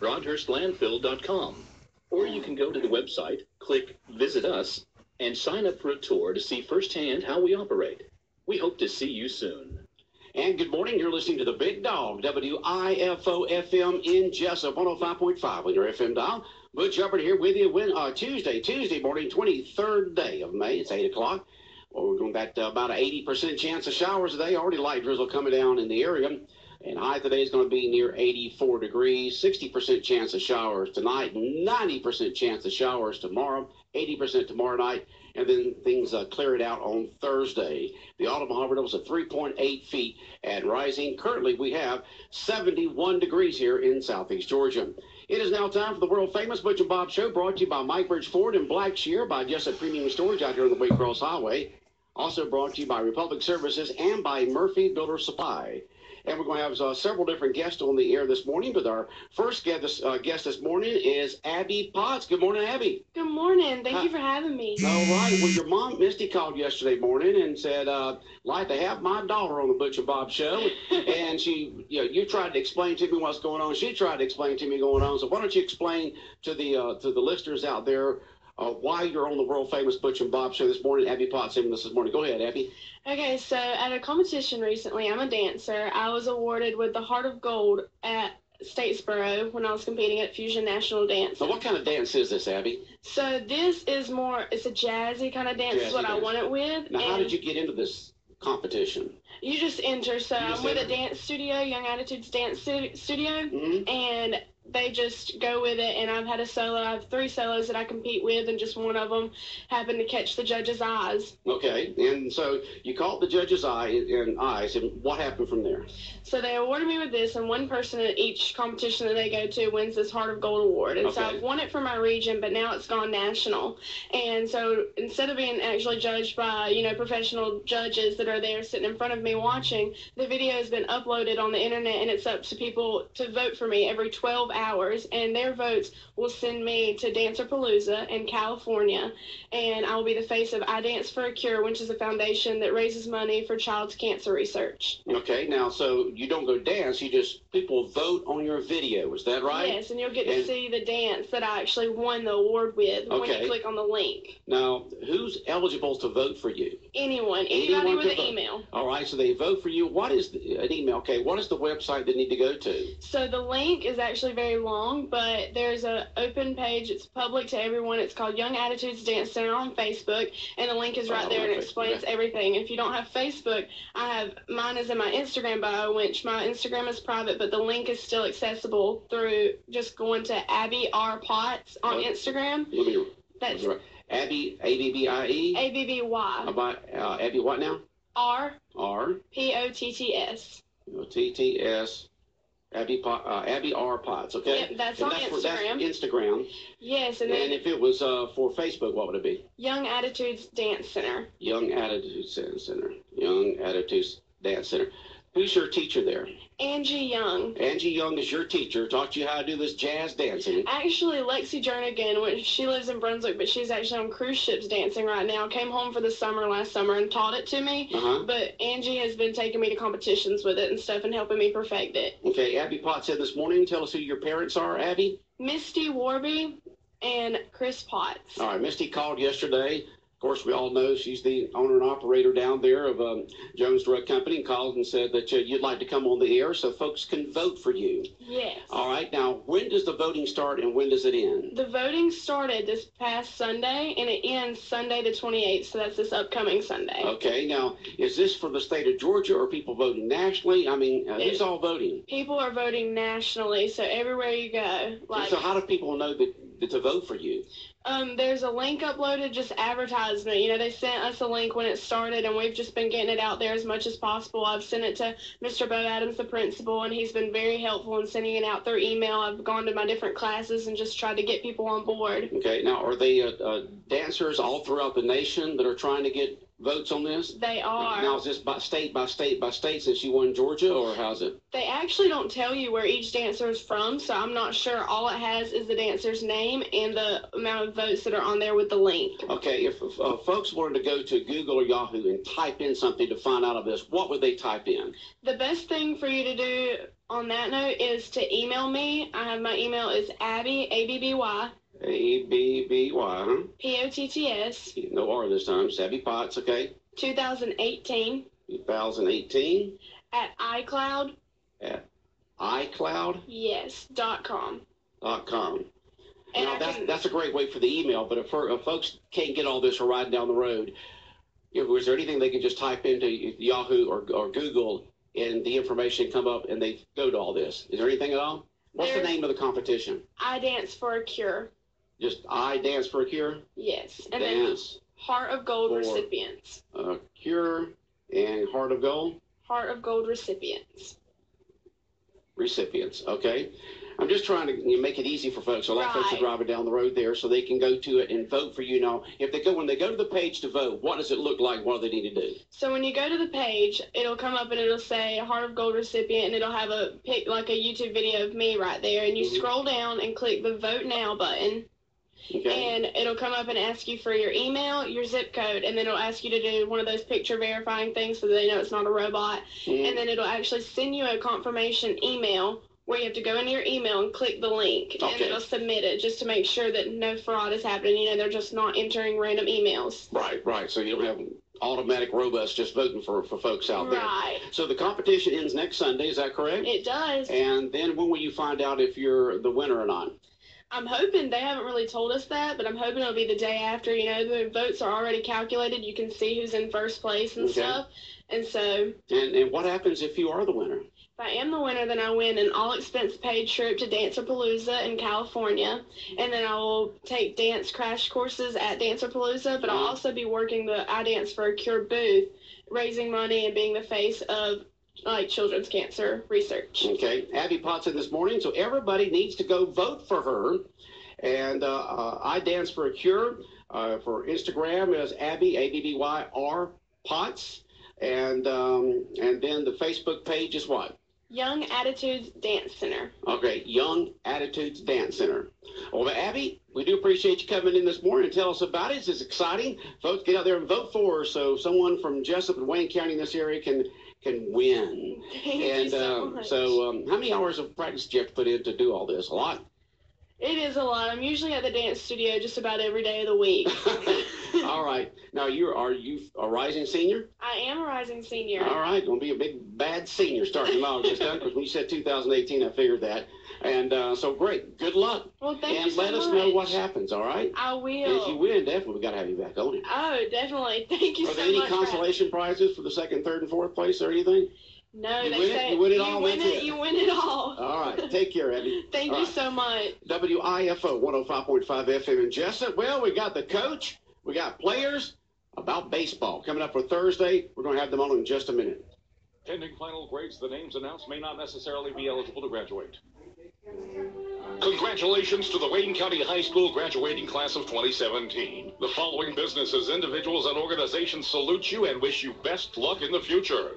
broadhurstlandfill.com. Or you can go to the website, click Visit Us, and sign up for a tour to see firsthand how we operate. We hope to see you soon. And good morning. You're listening to the Big Dog, WIFO-FM in Jessup, 105.5 on your FM dial. Butch Shepard here with you Tuesday morning, 23rd day of May. It's 8 o'clock. Well, we're going back to about an 80% chance of showers today. Already light drizzle coming down in the area. And high today is going to be near 84 degrees. 60% chance of showers tonight. 90% chance of showers tomorrow. 80% tomorrow night. And then things clear it out on Thursday. The autumn harbor was at 3.8 feet and rising. Currently, we have 71 degrees here in southeast Georgia. It is now time for the world-famous Butch and Bob Show, brought to you by Mike Bridge Ford and Blackshear, by Jessup Premium Storage out here on the Waycross Highway. Also brought to you by Republic Services and by Murphy Builder Supply. And we're going to have several different guests on the air this morning, but our first guest this morning is Abby Potts. Good morning, Abby. Good morning. Thank you for having me. All right. Well, your mom, Misty, called yesterday morning and said, like to have my daughter on the Butch and Bob Show. And she, you tried to explain to me what's going on. She tried to explain to me what's going on. So why don't you explain to the listeners out there why you're on the world-famous Butch and Bob Show this morning. Abby Potts in with us this morning. Go ahead, Abby. Okay, so at a competition recently, I'm a dancer. I was awarded with the Heart of Gold at Statesboro when I was competing at Fusion National Dance. So what kind of dance is this, Abby? So this is it's a jazzy kind of dance is what I won it with. Now, how did you get into this competition? You just enter. So I'm with a dance studio, Young Attitudes Dance Studio, and they just go with it, and I've had a solo. I have 3 solos that I compete with, and just one of them happened to catch the judge's eyes. Okay, and so you caught the judge's eyes, and what happened from there? So they awarded me with this, and one person at each competition that they go to wins this Heart of Gold award. And so I've won it for my region, but now it's gone national. And so instead of being actually judged by, professional judges that are there sitting in front of me watching, the video has been uploaded on the internet, and it's up to people to vote for me every 12 hours, and their votes will send me to Dancerpalooza in California, and I will be the face of I Dance for a Cure, which is a foundation that raises money for child's cancer research. Okay, now, so you don't go dance, people vote on your video, is that right? Yes, and you'll get to see the dance that I actually won the award with when you click on the link. Now, who's eligible to vote for you? Anybody with an email. All right, so they vote for you. What is an email? Okay, what is the website they need to go to? So the link is actually very long, but there's an open page. It's public to everyone. It's called Young Attitudes Dance Center on Facebook, and the link is right there and explains everything. If you don't have Facebook, mine is in my Instagram bio, which my Instagram is private, but the link is still accessible through just going to Abby R. Potts on Instagram. That's right. Abby, A-B-B-I-E? A-B-B-Y. Abby what now? R. R. P-O-T-T-S. T-T-S. Abby R. Potts, okay? Yep, that's on Instagram. That's Instagram. Yes. And if it was for Facebook, what would it be? Young Attitudes Dance Center. Young Attitudes Dance Center. Young Attitudes Dance Center. Who's your teacher there? Angie Young. Angie Young is your teacher. Taught you how to do this jazz dancing. Actually, Lexi Jernigan, she lives in Brunswick, but she's actually on cruise ships dancing right now. Came home for the summer last summer and taught it to me. But Angie has been taking me to competitions with it and stuff and helping me perfect it. Okay, Abby Potts said this morning. Tell us who your parents are, Abby. Misty Warby and Chris Potts. All right, Misty called yesterday. Of course, we all know she's the owner and operator down there of Jones Drug Company, and called and said that you'd like to come on the air so folks can vote for you. Yes. All right. Now, when does the voting start and when does it end? The voting started this past Sunday, and it ends Sunday the 28th, so that's this upcoming Sunday. Okay. Now, is this for the state of Georgia or people voting nationally? I mean, who's all voting? People are voting nationally, so everywhere you go. So how do people know that to vote for you? There's a link uploaded, just advertisement. They sent us a link when it started, and we've just been getting it out there as much as possible. I've sent it to Mr. Bo Adams, the principal, and he's been very helpful in sending it out through email. I've gone to my different classes and just tried to get people on board. Okay. Now, are they dancers all throughout the nation that are trying to get votes on this? They are. Now, is this by state since you won Georgia, or how's it? They actually don't tell you where each dancer is from, so I'm not sure. All it has is the dancer's name and the amount of votes that are on there with the link. Okay, if folks wanted to go to Google or Yahoo and type in something to find out of this, what would they type in? The best thing for you to do on that note is to email me. I have my email is Abby, A-B-B-Y. A-B-B-Y, huh? P-O-T-T-S. No R this time. Savvy Potts, okay. 2018. 2018. At iCloud. At iCloud? Yes, .com. .com. And now, that's a great way for the email, but if folks can't get all this or riding down the road, is there anything they can just type into Yahoo or Google and the information come up and they go to all this? Is there anything at all? What's the name of the competition? I Dance for a Cure. Just I Dance for a Cure? Yes. And Dance then Heart of Gold recipients. Cure and Heart of Gold? Heart of Gold recipients. Recipients, okay. I'm just trying to make it easy for folks. A lot of folks are driving down the road there, so they can go to it and vote for you. Now, when they go to the page to vote, what does it look like? What do they need to do? So when you go to the page, it'll come up and it'll say Heart of Gold recipient, and it'll have a YouTube video of me right there. And you scroll down and click the Vote Now button. Okay. And it'll come up and ask you for your email, your zip code, and then it'll ask you to do one of those picture verifying things so they know it's not a robot. And then it'll actually send you a confirmation email where you have to go into your email and click the link, and it'll submit it just to make sure that no fraud is happening. They're just not entering random emails. Right. So you don't have automatic robots just voting for folks out there. Right. So the competition ends next Sunday, is that correct? It does. And then when will you find out if you're the winner or not? I'm hoping, they haven't really told us that, but I'm hoping it'll be the day after. The votes are already calculated. You can see who's in first place and stuff. And so. And what happens if you are the winner? If I am the winner, then I win an all-expense-paid trip to Dancerpalooza in California, and then I will take dance crash courses at Dancerpalooza, but I'll also be working the I Dance for a Cure booth, raising money and being the face of children's cancer research. Okay, Abby Potts in this morning, so everybody needs to go vote for her. And I Dance for a Cure for Instagram is Abby, A-B-B-Y-R, Potts. And then the Facebook page is what? Young Attitudes Dance Center. Okay, Young Attitudes Dance Center. Well, Abby, we do appreciate you coming in this morning and tell us about it. It's exciting. Folks, get out there and vote for her so someone from Jessup and Wayne County in this area can win. Thank you so much. How many hours of practice do you have to put in to do all this? A lot? It is a lot. I'm usually at the dance studio just about every day of the week. All right. Now, are you a rising senior? I am a rising senior. All right. Going to be a big, bad senior starting in August, because when you said 2018, I figured that. And so, great. Good luck. Well, thank you so much. And let us know what happens, all right? I will. And if you win, definitely, we got to have you back on it. Oh, definitely. Thank you so much. Are there any consolation prizes for the second, third, and fourth place or anything? No, you they win say it? You win it all. You win it all. All right. Take care, Abby. Thank you so much. WIFO 105.5 FM in Jessup. Well, we got the coach. We got players about baseball. Coming up for Thursday, we're going to have them on in just a minute. Pending final grades, the names announced may not necessarily be eligible to graduate. Congratulations to the Wayne County High School graduating class of 2017. The following businesses, individuals, and organizations salute you and wish you best luck in the future.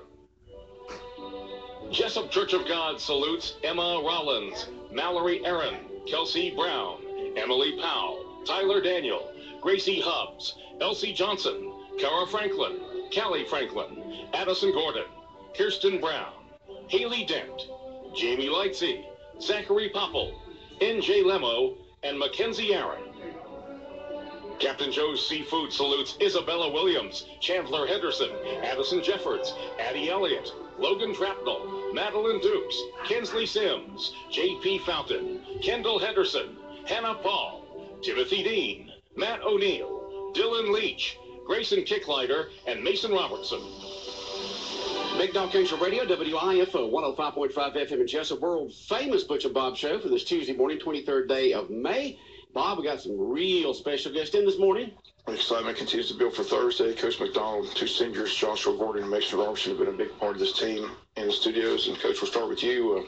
Jessup Church of God salutes Emma Rollins, Mallory Aaron, Kelsey Brown, Emily Powell, Tyler Daniel, Gracie Hubbs, Elsie Johnson, Kara Franklin, Callie Franklin, Addison Gordon, Kirsten Brown, Haley Dent, Jamie Lightsey, Zachary Popple, N.J. Lemo, and Mackenzie Aaron. Captain Joe's Seafood salutes Isabella Williams, Chandler Henderson, Addison Jeffords, Addie Elliott, Logan Trapnell, Madeline Dukes, Kinsley Sims, J.P. Fountain, Kendall Henderson, Hannah Paul, Timothy Dean, Matt O'Neill, Dylan Leach, Grayson Kicklighter, and Mason Robertson. Big Dog Country Radio, WIFO 105.5 FM in Jessup, world famous Butch and Bob Show for this Tuesday morning, 23rd day of May. Bob, we got some real special guests in this morning. Excitement continues to build for Thursday. Coach McDonald, two seniors, Joshua Gordon and Mason Robertson, have been a big part of this team in the studios. And, Coach, we'll start with you.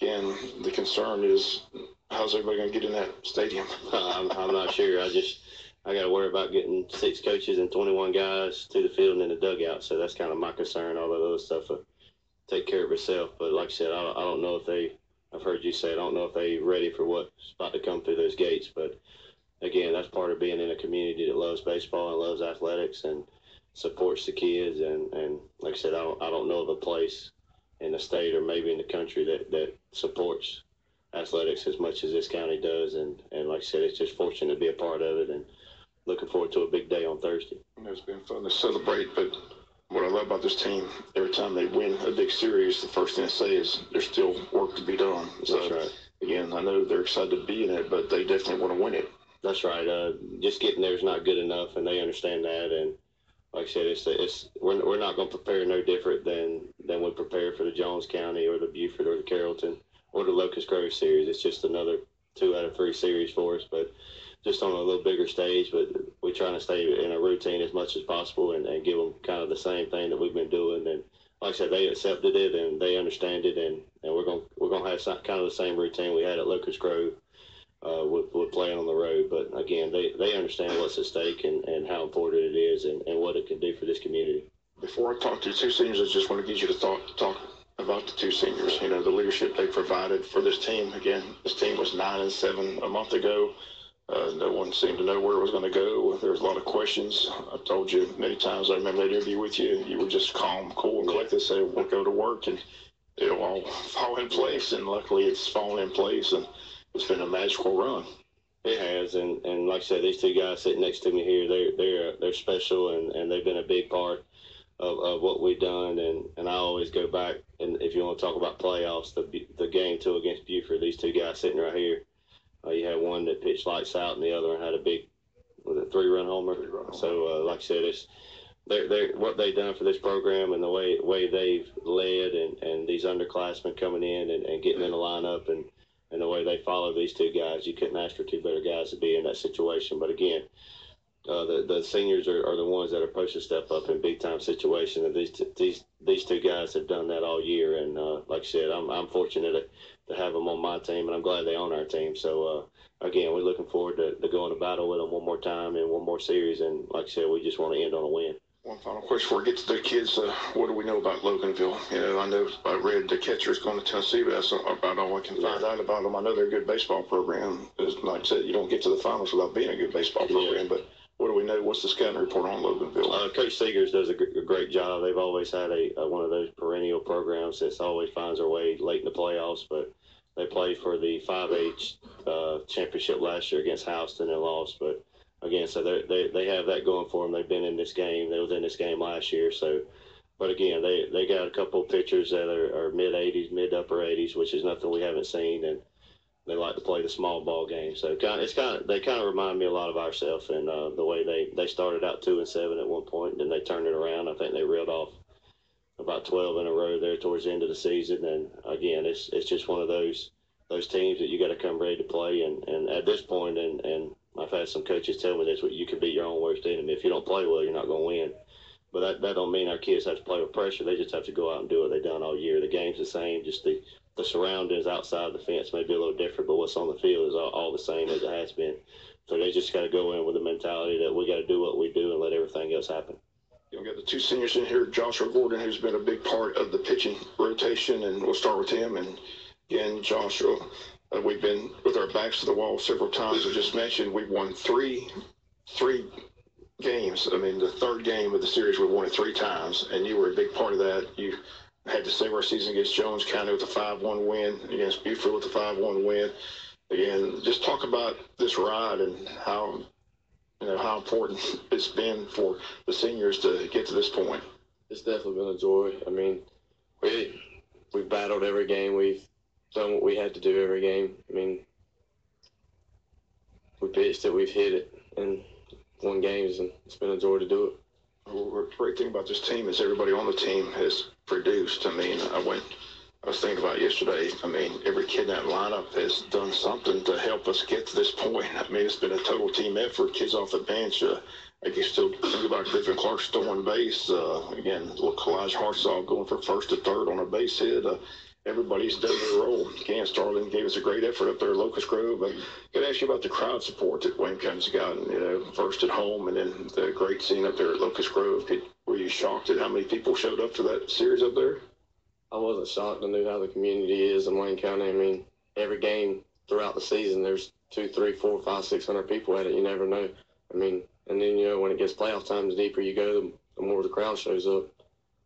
Again, the concern is how's everybody going to get in that stadium? I'm not sure. I got to worry about getting 6 coaches and 21 guys to the field and in the dugout. So that's kind of my concern. All that other stuff will take care of itself. But like I said, I don't know if I've heard you say, I don't know if they're ready for what's about to come through those gates. But, again, that's part of being in a community that loves baseball and loves athletics and supports the kids. And like I said, I don't know of a place in the state or maybe in the country that supports athletics as much as this county does. And like I said, it's just fortunate to be a part of it and looking forward to a big day on Thursday. It's been fun to celebrate, but what I love about this team, every time they win a big series, the first thing they say is there's still work to be done. So, that's right. Again, I know they're excited to be in it, but they definitely want to win it. That's right. Just getting there is not good enough, and they understand that. And like I said, we're not going to prepare no different than we prepare for the Jones County or the Beaufort or the Carrollton or the Locust Grove series. It's just another 2 out of 3 series for us, but just on a little bigger stage. But we're trying to stay in a routine as much as possible and give them kind of the same thing that we've been doing. And like I said, they accepted it and they understand it, and we're going to have kind of the same routine we had at Locust Grove with playing on the road. But again, they understand what's at stake and how important it is and what it can do for this community. Before I talk to the 2 seniors, I just want to get you to talk about the 2 seniors. You know, the leadership they provided for this team. Again, this team was 9-7 a month ago. No one seemed to know where it was going to go. There was a lot of questions. I've told you many times, I remember that interview with you, you were just calm, cool, and collected, said, we'll go to work, and it'll all fall in place. And luckily, it's fallen in place, and it's been a magical run. It has, and like I said, these 2 guys sitting next to me here, they're special, and they've been a big part of what we've done. And I always go back, and if you want to talk about playoffs, the game 2 against Beaufort, these 2 guys sitting right here. You had one that pitched lights out, and the other one had a big, 3-run homer. So, like I said, they're what they've done for this program and the way they've led, and these underclassmen coming in and getting in the lineup, and the way they follow these 2 guys. You couldn't ask for 2 better guys to be in that situation. But again, the seniors are the ones that are supposed to step up in big time situations. And these 2 guys have done that all year. And like I said, I'm fortunate to have them on my team, and I'm glad they're on our team. So again, we're looking forward to going to battle with them one more time in one more series. And like I said, we just want to end on a win. One final question before we get to the kids. What do we know about Loganville? You know, I know I read the catcher's going to Tennessee, but that's about all I can find out about them. I know they're a good baseball program. Like I said, you don't get to the finals without being a good baseball program, but what do we know? What's the scouting report on Loganville? Coach Seegers does a great job. They've always had one of those perennial programs that always finds their way late in the playoffs, but they played for the 5A championship last year against Houston and lost. But again, so they have that going for them. They've been in this game. They was in this game last year. So, but again, they got a couple of pitchers that are mid-80s, mid-upper 80s, which is nothing we haven't seen, and they like to play the small ball game. So they kind of remind me a lot of ourselves, and the way they started out 2-7 at one point, and then they turned it around. I think they reeled off about 12 in a row there towards the end of the season. And again, it's just one of those teams that you got to come ready to play. And at this point, and I've had some coaches tell me this, you can be your own worst enemy. If you don't play well, you're not going to win. But that don't mean our kids have to play with pressure. They just have to go out and do what they've done all year. The game's the same, just the surroundings outside the fence may be a little different, but what's on the field is all the same as it has been. So they just got to go in with the mentality that we got to do what we do and let everything else happen. You've got the 2 seniors in here, Joshua Gordon, who's been a big part of the pitching rotation, and we'll start with him. And again, Joshua, we've been with our backs to the wall several times. I just mentioned we've won three games. I mean, the 3rd game of the series we won it 3 times, and you were a big part of that. You had to save our season against Jones County with a 5-1 win, against Beaufort with a 5-1 win. Again, just talk about this ride and how important it's been for the seniors to get to this point. It's definitely been a joy. I mean, we've battled every game. We've done what we had to do every game. I mean, we pitched it, we've hit it, and won games, and it's been a joy to do it. Well, the great thing about this team is everybody on the team has produced. I mean, I was thinking about yesterday, I mean, every kid in that lineup has done something to help us get to this point. I mean, it's been a total team effort. Kids off the bench, I can still think about Griffin Clark stolen base. Again, Kalaj Hartsaw going from 1st to 3rd on a base hit. Everybody's done their role. Ken Starling gave us a great effort up there at Locust Grove. I could ask you about the crowd support that Wayne County's gotten, first at home and then the great scene up there at Locust Grove. Were you shocked at how many people showed up for that series up there? I wasn't shocked. I knew how the community is in Wayne County. I mean, every game throughout the season, there's 200, 300, 400, 500, 600 people at it. You never know. I mean, and then, when it gets playoff time, the deeper you go, the more the crowd shows up.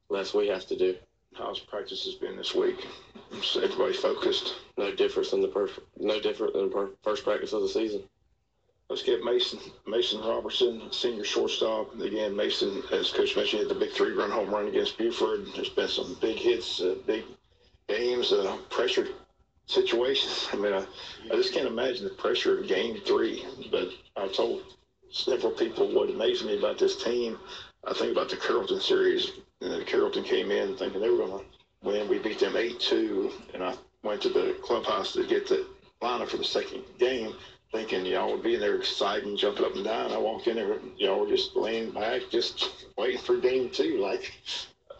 The less we have to do. how's practice has been this week? Is everybody focused? No different than the first practice of the season. Let's get Mason Robertson, senior shortstop. Again, Mason, as Coach mentioned, hit the big 3-run home run against Buford. There's been some big hits, big games, pressured situations. I mean, I just can't imagine the pressure of Game 3. But I told several people what amazed me about this team. I think about the Carrollton series. Carrollton came in thinking they were going to win. We beat them 8-2, and I went to the clubhouse to get the lineup for the second game, thinking y'all would be in there excited, jumping up and down. I walked in there, y'all were just laying back, just waiting for Game 2. Like,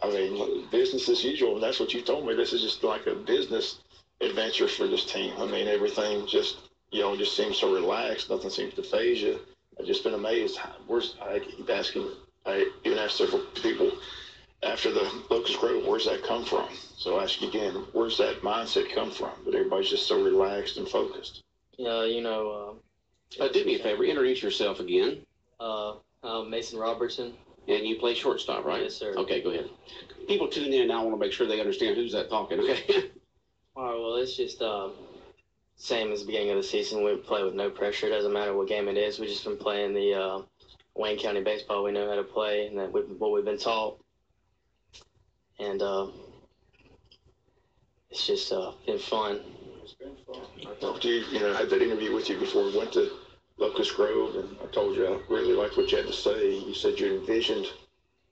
I mean, business as usual. And that's what you told me. This is just like a business adventure for this team. I mean, everything just, just seems so relaxed. Nothing seems to phase you. I've just been amazed. I keep asking, I even asked several people after the Locust Grove, where's that come from? So I ask you again, where's that mindset come from? But everybody's just so relaxed and focused. Yeah, do me a favor, introduce yourself again. I'm Mason Robertson. And you play shortstop, right? Yes, sir. Okay, go ahead. People tune in now. I want to make sure they understand who's that talking, okay? All right, well, it's just same as the beginning of the season. We play with no pressure. It doesn't matter what game it is. We've just been playing the Wayne County baseball we know how to play and what we've been taught. And it's just been fun. It's been fun. I talked to you, had that interview with you before we went to Locust Grove, and I told you I really liked what you had to say. You said you envisioned,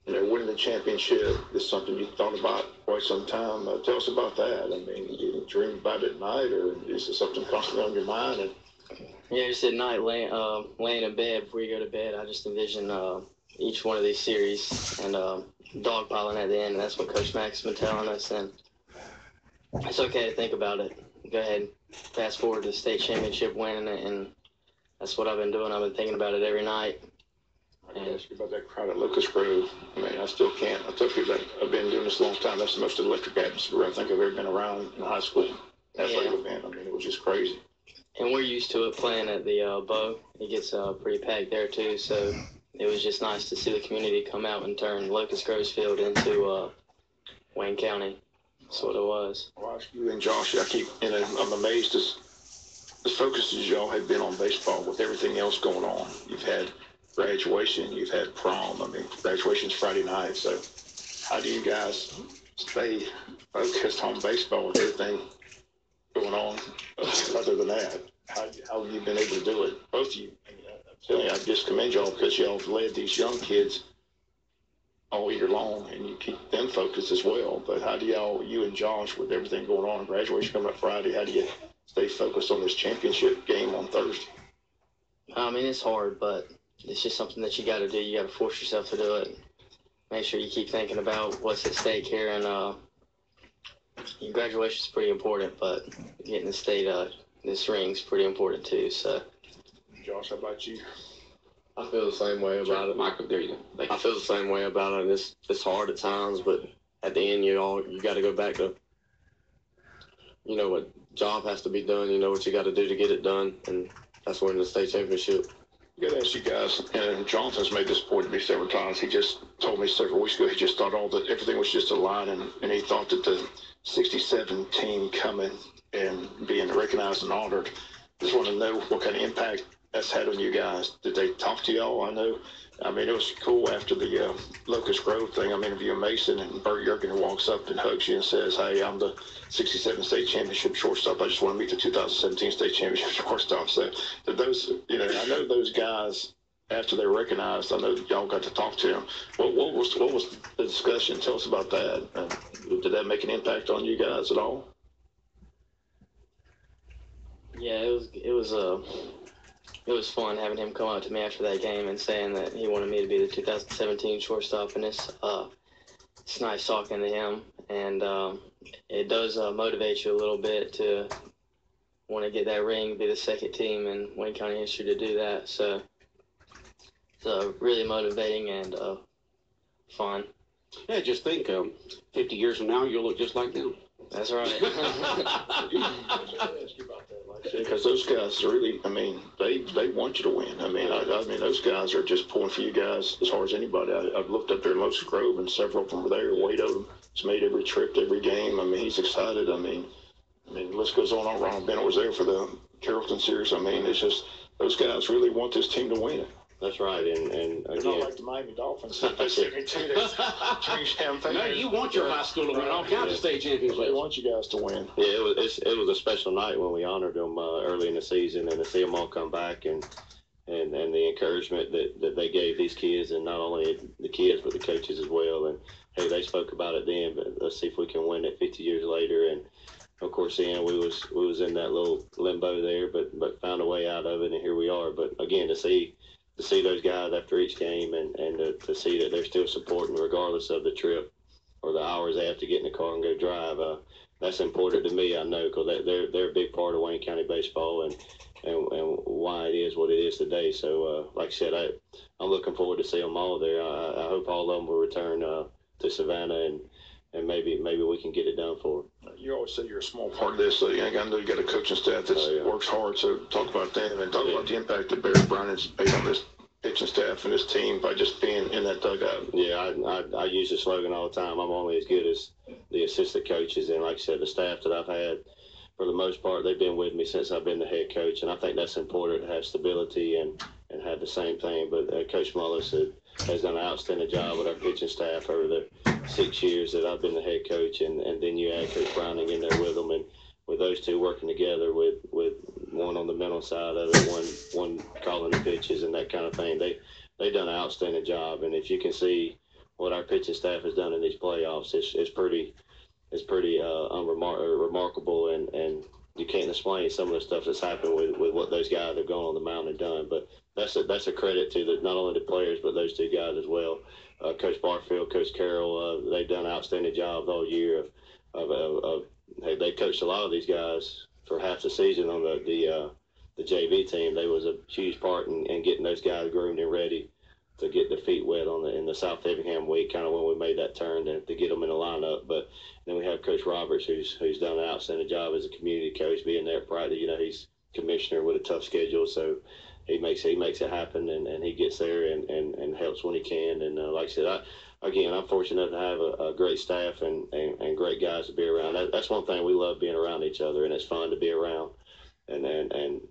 winning the championship is something you thought about quite some time. Tell us about that. I mean, you dream about it at night, or is it something constantly on your mind? Yeah, just at night, laying in bed before you go to bed, I just envision each one of these series and dogpiling at the end, and that's what Coach Mack's been telling us. And it's okay to think about it. Go ahead and fast forward to the state championship winning it, and that's what I've been doing. I've been thinking about it every night. I can ask you about that crowd at Locust Grove. I mean, I still can't. I tell you that I've been doing this a long time. That's the most electric atmosphere I think I've ever been around in high school. Athletic event. I mean, it was just crazy. And we're used to it playing at the Bow. It gets pretty packed there too. So it was just nice to see the community come out and turn Locust Grove's field into Wayne County. That's what it was. Well, you and Josh, I'm amazed as focused as y'all have been on baseball with everything else going on. You've had graduation, you've had prom. I mean, graduation's Friday night. So how do you guys stay focused on baseball with everything going on other than that? How have you been able to do it? Both of you. I'm telling you, I just commend y'all because y'all have led these young kids all year long, and you keep them focused as well. But how do you and Josh, with everything going on, graduation coming up Friday, how do you stay focused on this championship game on Thursday? I mean, it's hard, but it's just something that you got to do. You got to force yourself to do it. Make sure you keep thinking about what's at stake here, and your graduation is pretty important, but getting the state this ring's pretty important too. So, Josh, how about you? I feel the same way about it. Michael, there you go. I feel the same way about it. And it's hard at times, but at the end, you got to go back to, what job has to be done. You know what you got to do to get it done, and that's winning the state championship. I got to ask you guys, and Jonathan's made this point to me several times. He just told me several weeks ago he just thought everything was just a line, and he thought that the 67 team coming and being recognized and honored. Just want to know what kind of impact that's had on you guys. Did they talk to y'all? I mean, it was cool after the Locust Grove thing. I'm interviewing Mason, and Bert Yerkin walks up and hugs you and says, "Hey, I'm the 67 state championship shortstop. I just want to meet the 2017 state championship shortstop." So those, I know those guys, after they were recognized, I know y'all got to talk to them. What was the discussion? Tell us about that. Did that make an impact on you guys at all? Yeah, it was fun having him come up to me after that game and saying that he wanted me to be the 2017 shortstop, and it's nice talking to him, and it does motivate you a little bit to want to get that ring, be the second team in Wayne County history to do that. So it's really motivating and fun. Yeah, just think, 50 years from now, you'll look just like them. That's right. Because those guys really, I mean, they want you to win. I mean, I mean, those guys are just pulling for you guys as hard as anybody. I've looked up there in Locust Grove, and several of them were there. Wade Odom's made every trip, every game. I mean, he's excited. I mean, the list goes on. Ronald Bennett was there for the Carrollton series. I mean, it's just those guys really want this team to win it. That's right, and They're again, not like the Miami Dolphins. No, you want your high school to win all kinds of state championships. They want you guys to win. yeah, it was a special night when we honored them early in the season, and to see them all come back and the encouragement that they gave these kids, and not only the kids but the coaches as well. And hey, they spoke about it then, but let's see if we can win it 50 years later. And of course, then we was in that little limbo there, but found a way out of it, and here we are. But again, to see those guys after each game and to see that they're still supporting regardless of the trip or the hours they have to get in the car and go drive, that's important to me, I know, because they're a big part of Wayne County baseball and why it is what it is today. So, like I said, I'm looking forward to seeing them all there. I hope all of them will return to Savannah, and maybe we can get it done for them. You always say you're a small part of this, so I know you got a coaching staff that works hard. So talk about them and talk about the impact that Barry Brown has made on this pitching staff and this team by just being in that dugout. Yeah, I use the slogan all the time. I'm only as good as the assistant coaches, and like I said, the staff that I've had, for the most part, they've been with me since I've been the head coach, and I think that's important to have stability and have the same thing. But Coach Mullis has done an outstanding job with our pitching staff over the 6 years that I've been the head coach, and then you add Coach Browning in there with them, and with those two working together with one on the mental side of it, one calling the pitches and that kind of thing, they've done an outstanding job. And if you can see what our pitching staff has done in these playoffs, it's pretty remarkable, and you can't explain some of the stuff that's happened with what those guys have gone on the mound and done. But that's a credit to not only the players but those two guys as well. Coach Barfield, Coach Carroll, they've done outstanding jobs all year of they coached a lot of these guys for half the season on the JV team. They was a huge part in getting those guys groomed and ready to get their feet wet in the South Effingham week, kind of when we made that turn to get them in the lineup. But then we have Coach Roberts, who's done an outstanding job as a community coach, being there at practice. You know, he's commissioner with a tough schedule, so he makes it happen, and he gets there and helps when he can. And like I said, I'm fortunate to have a great staff and great guys to be around. That's one thing, we love being around each other, and it's fun to be around. And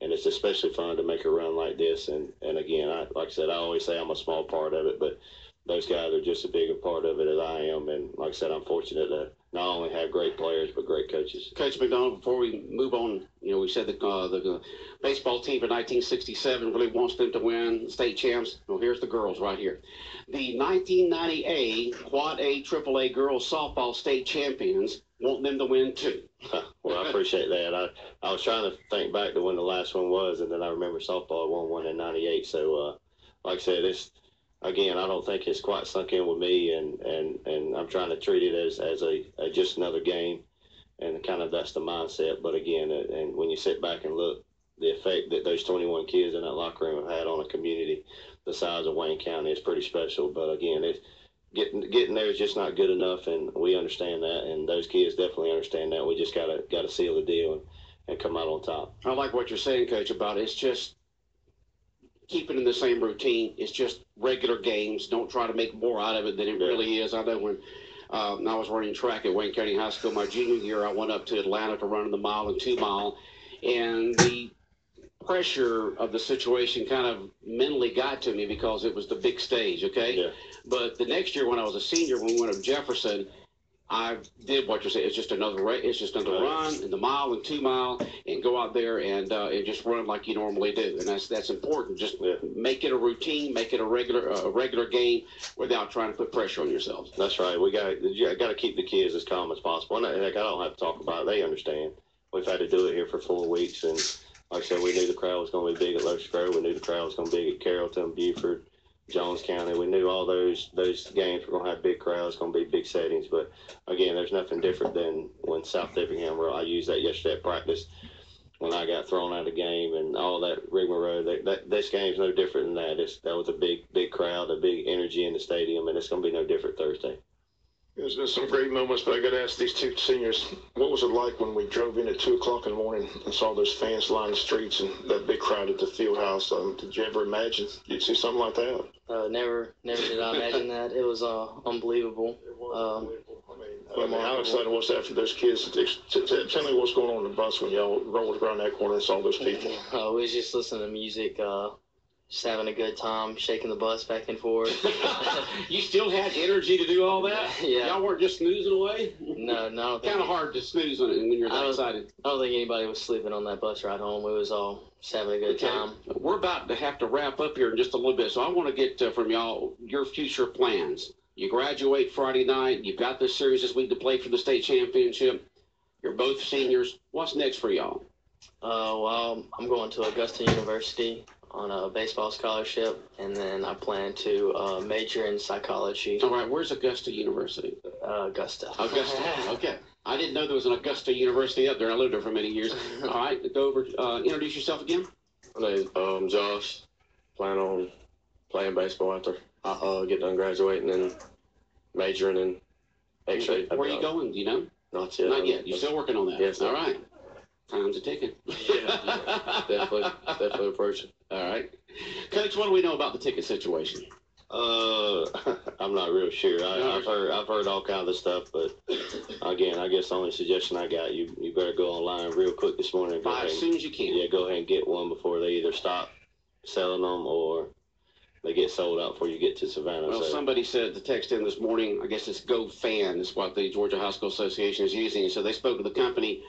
it's especially fun to make a run like this. And again, like I said, I always say I'm a small part of it, but those guys are just as big a part of it as I am. And like I said, I'm fortunate to not only have great players, but great coaches. Coach McDonald, before we move on, we said that the baseball team for 1967 really wants them to win state champs. Well, here's the girls right here. The 1990 Quad A, AAA girls softball state champions want them to win too. Well, I appreciate that. I was trying to think back to when the last one was, and then I remember softball won one in '98. So, like I said, again, I don't think it's quite sunk in with me, and I'm trying to treat it as a just another game, and kind of that's the mindset. But again, and when you sit back and look, the effect that those 21 kids in that locker room have had on a community the size of Wayne County is pretty special. But again, getting there is just not good enough, and we understand that, and those kids definitely understand that. We just gotta seal the deal and come out on top. I like what you're saying, Coach, about it's just keeping in the same routine. It's just regular games. Don't try to make more out of it than it really is. I know when I was running track at Wayne County High School my junior year, I went up to Atlanta to run the 1 and 2 mile, and the pressure of the situation kind of mentally got to me because it was the big stage, okay? Yeah. But the next year when I was a senior, when we went up to Jefferson, I did what you're saying. It's just another run in the 1 and 2 mile, and go out there and just run like you normally do. And that's important. Just make it a routine, make it a regular game without trying to put pressure on yourselves. That's right. You got to keep the kids as calm as possible. And I don't have to talk about it. They understand. We've had to do it here for 4 weeks, and like I said, we knew the crowd was going to be big at Locust Grove. We knew the crowd was going to be big at Carrollton, Buford, Jones County. We knew all those games were going to have big crowds, going to be big settings. But again, there's nothing different than when South Effingham, I used that yesterday at practice, when I got thrown out of the game and all that rigmarole. This game's no different than that. That was a big crowd, a big energy in the stadium, and it's going to be no different Thursday. There's been some great moments, but I got to ask these two seniors, what was it like when we drove in at 2 o'clock in the morning and saw those fans line the streets and that big crowd at the field house? Did you ever imagine you'd see something like that? Never did I imagine that. It was unbelievable. How excited was that for those kids? Tell me what's going on in the bus when y'all rolled around that corner and saw those people. We was just listening to music, just having a good time, shaking the bus back and forth. You still had energy to do all that? Yeah. Y'all weren't just snoozing away? No. Kind of hard to snooze on it when you're that excited. I don't think anybody was sleeping on that bus ride home. We was all just having a good time. We're about to have to wrap up here in just a little bit, so I want to get from y'all your future plans. You graduate Friday night. You've got this series this week to play for the state championship. You're both seniors. What's next for y'all? Well, I'm going to Augusta University on a baseball scholarship, and then I plan to major in psychology. All right, where's Augusta University? Augusta. Okay. I didn't know there was an Augusta University up there. I lived there for many years. All right, go over, introduce yourself again. My name's Josh. Plan on playing baseball after I get done graduating and majoring in X-ray. Where are you going? Do you know? Not yet. Not yet. You're still working on that? Yes. All right. Time's a ticking. Yeah, definitely approaching. All right. Coach, what do we know about the ticket situation? I'm not real sure. I've heard all kinds of stuff, but again, I guess the only suggestion I got, you better go online real quick this morning. And Buy as soon as you can. Yeah, go ahead and get one before they either stop selling them or they get sold out before you get to Savannah. Well, somebody said the text in this morning, I guess it's GoFan is what the Georgia High School Association is using. So they spoke to the company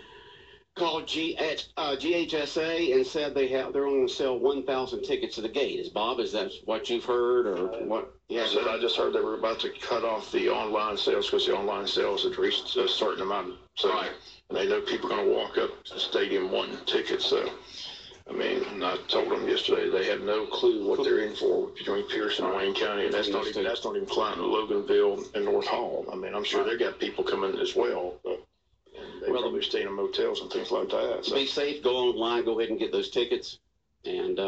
called GHSA and said they're only going to sell 1,000 tickets to the gate. Is that what you've heard or what? Yeah, I just heard they were about to cut off the online sales because the online sales had reached a certain amount. So right. They know people are going to walk up to the stadium wanting tickets. So, I mean, I told them yesterday they have no clue what they're in for between Pearson and Wayne County, and that's not even Clinton, Loganville, and North Hall. I mean, I'm sure they got people coming as well, but they probably stay in motels and things like that. So. Be safe. Go online. Go ahead and get those tickets. And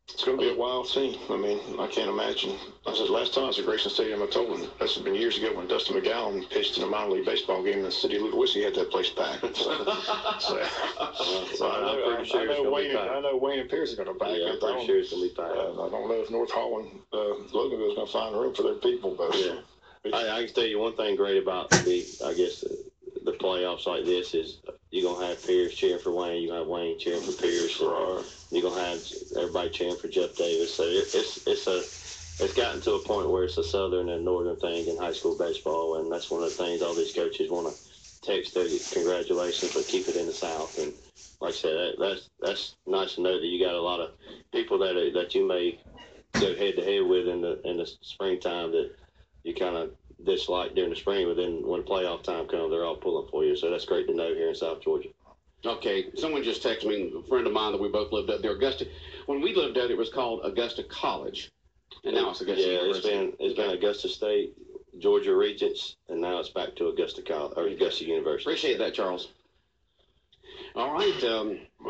it's going to be a wild scene. I mean, I can't imagine. I said last time I was at Grayson Stadium, I told them that's been years ago when Dustin McGowan pitched in a minor league baseball game in the city of Ludwig. Had that place packed. So I know Wayne and Pierce are going to back it. I'm sure it's going to be packed. I don't know if North Hall and Loganville is going to find room for their people, but yeah. I can tell you one thing great about the playoffs like this is you're going to have Pierce cheering for Wayne, you're going to have Wayne cheering for Pierce, or you're going to have everybody cheering for Jeff Davis. So it's gotten to a point where it's a southern and northern thing in high school baseball, and that's one of the things all these coaches want to text their congratulations, but keep it in the South. And like I said, that's nice to know that you got a lot of people that you may go head to head with in the springtime that you kind of dislike during the spring, but then when playoff time comes, they're all pulling for you. So that's great to know here in South Georgia. Okay, someone just texted me, a friend of mine that we both lived up there, Augusta. When we lived out, it was called Augusta College, and now it's Augusta University. It's been Augusta State, Georgia Regents, and now it's back to Augusta College or Augusta University. Appreciate that, Charles. All right.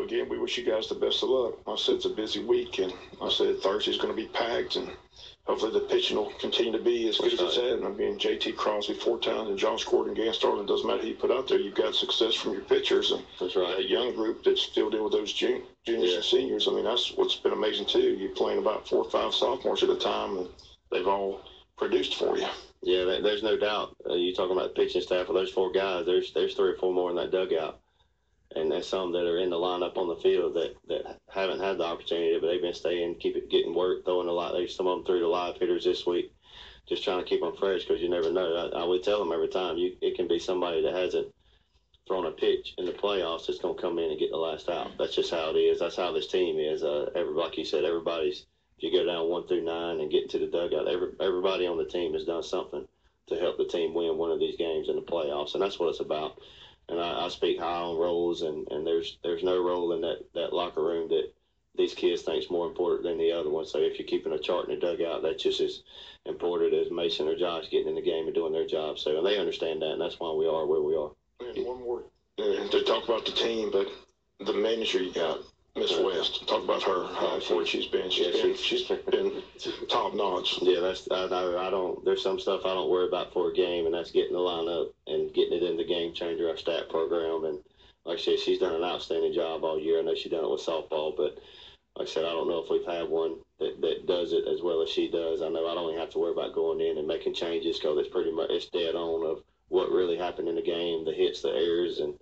Again, we wish you guys the best of luck. I said it's a busy week, and I said Thursday's going to be packed, and hopefully the pitching will continue to be as good as it's had. I mean, JT Crosby, 4 times, and Josh Gordon, Ganstar, it doesn't matter who you put out there. You've got success from your pitchers. And that's right. That young group that's filled in with those juniors and seniors, I mean, that's what's been amazing, too. You're playing about 4 or 5 sophomores at a time, and they've all produced for you. Yeah, there's no doubt. You're talking about the pitching staff of those 4 guys. There's 3 or 4 more in that dugout. And there's some that are in the lineup on the field that haven't had the opportunity, but they've been getting work, throwing a lot. Some of them threw the live hitters this week, just trying to keep them fresh because you never know. I would tell them every time, it can be somebody that hasn't thrown a pitch in the playoffs that's going to come in and get the last out. That's just how it is. That's how this team is. Like you said, everybody's, if you go down 1 through 9 and get into the dugout, everybody on the team has done something to help the team win one of these games in the playoffs, and that's what it's about. And I speak high on roles, and there's no role in that locker room that these kids think is more important than the other one. So if you're keeping a chart in the dugout, that's just as important as Mason or Josh getting in the game and doing their job. So they understand that, and that's why we are where we are. And one more to talk about the team, but the manager you got, Miss West. Talk about her, how important she's been. She's been top notch. Yeah, I don't. There's some stuff I don't worry about for a game, and that's getting the lineup and getting it in the game changer, our stat program. And like I said, she's done an outstanding job all year. I know she's done it with softball, but like I said, I don't know if we've had one that does it as well as she does. I know I don't even have to worry about going in and making changes because it's dead on of what really happened in the game, the hits, the errors, and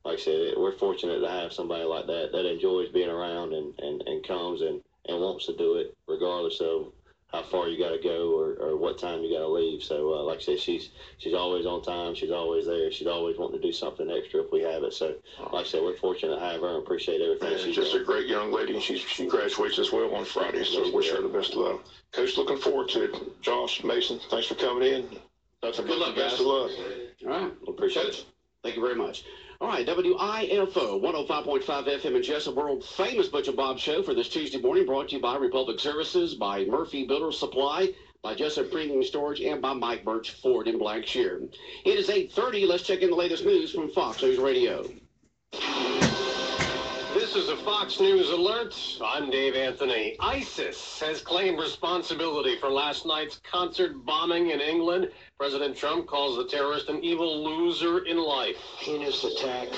like I said, we're fortunate to have somebody like that enjoys being around and comes and wants to do it regardless of how far you got to go or what time you got to leave. So like I said, she's always on time. She's always there. She's always wanting to do something extra if we have it. So like I said, we're fortunate to have her and appreciate everything she's just done. A great young lady, and she graduates as well on Friday. So wish her the best of luck. Coach, looking forward to it. Josh, Mason, thanks for coming in. Good luck, guys. Best of luck. All right. Appreciate it. Thank you very much. All right, WIFO 105.5 FM in Jessup, world famous Butch and Bob Show for this Tuesday morning, brought to you by Republic Services, by Murphy Builder Supply, by Jessup Premium Storage, and by Mike Birch Ford in Blackshear. It is 8:30. Let's check in the latest news from Fox News Radio. This is a Fox News alert. I'm Dave Anthony. ISIS has claimed responsibility for last night's concert bombing in England. President Trump calls the terrorist an evil loser in life. Heinous attack